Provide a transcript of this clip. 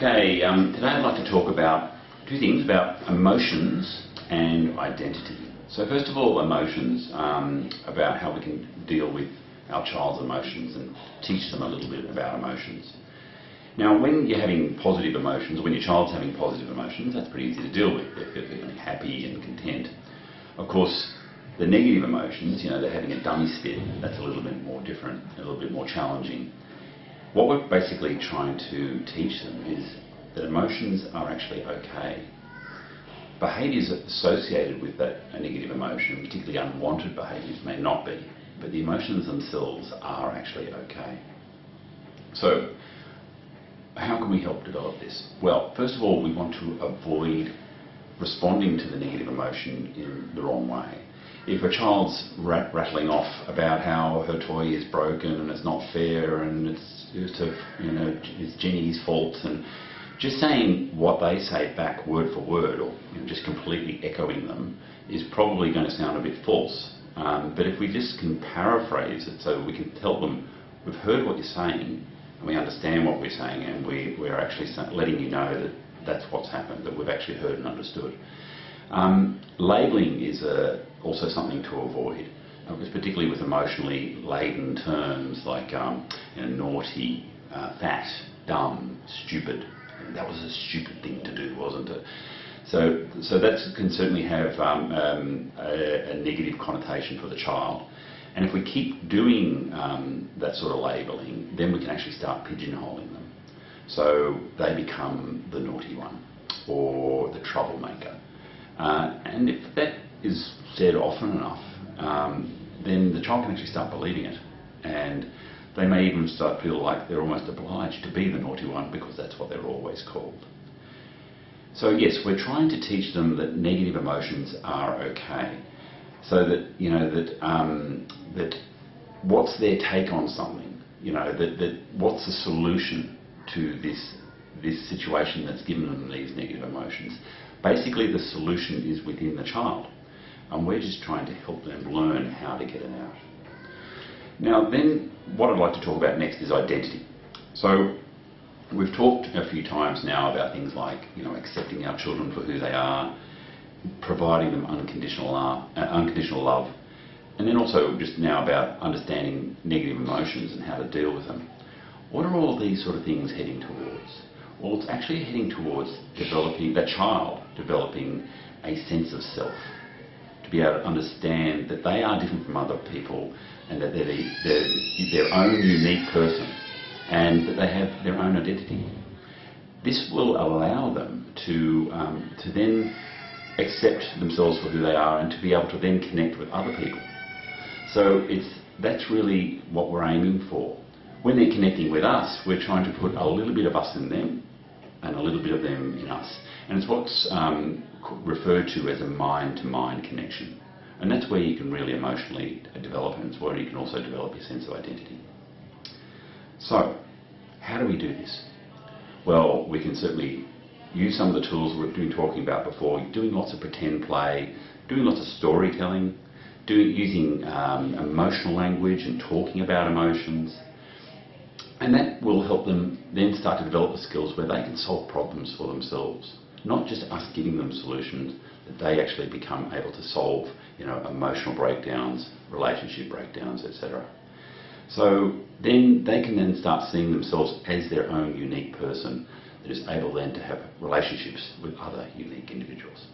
Okay, today I'd like to talk about two things, about emotions and identity. So first of all, emotions, about how we can deal with our child's emotions and teach them a little bit about emotions. Now, when you're having positive emotions, or when your child's having positive emotions, that's pretty easy to deal with. They're feeling happy and content. Of course, the negative emotions, they're having a dummy spit, that's a little bit more different, a little bit more challenging. What we're basically trying to teach them is that emotions are actually okay. Behaviours associated with that negative emotion, particularly unwanted behaviours, may not be, but the emotions themselves are actually okay. So, how can we help develop this? Well, first of all, we want to avoid responding to the negative emotion in the wrong way. If a child's rattling off about how her toy is broken and it's not fair and it's Jenny's fault, and just saying what they say back word for word, or just completely echoing them, is probably going to sound a bit false. But if we just can paraphrase it, so we can tell them, we've heard what you're saying and we understand what we're saying, and we're actually letting you know that that's what's happened, that we've actually heard and understood. Labelling is also something to avoid, because particularly with emotionally laden terms like naughty, fat, dumb, stupid. That was a stupid thing to do, wasn't it? So that can certainly have a negative connotation for the child. And if we keep doing that sort of labelling, then we can actually start pigeonholing them. So they become the naughty one or the troublemaker. And if that is said often enough, then the child can actually start believing it. And they may even start to feel like they're almost obliged to be the naughty one because that's what they're always called. So yes, we're trying to teach them that negative emotions are okay. So that, that what's their take on something, that what's the solution to this situation that's given them these negative emotions. Basically, the solution is within the child, and we're just trying to help them learn how to get it out. Now then, what I'd like to talk about next is identity. So we've talked a few times now about things like accepting our children for who they are, providing them unconditional love, and then also just now about understanding negative emotions and how to deal with them. What are all these sort of things heading towards? Well, it's actually heading towards that child developing a sense of self, to be able to understand that they are different from other people and that they're their own unique person and that they have their own identity. This will allow them to then accept themselves for who they are and to be able to then connect with other people. So that's really what we're aiming for. When they're connecting with us, we're trying to put a little bit of us in them and a little bit of them in us. And it's what's referred to as a mind-to-mind connection. And that's where you can really emotionally develop, and it's where you can also develop your sense of identity. So, how do we do this? Well, we can certainly use some of the tools we've been talking about before, doing lots of pretend play, doing lots of storytelling, using emotional language and talking about emotions. And that will help them then start to develop the skills where they can solve problems for themselves. Not just us giving them solutions, that they actually become able to solve emotional breakdowns, relationship breakdowns, etc. So then they can then start seeing themselves as their own unique person that is able then to have relationships with other unique individuals.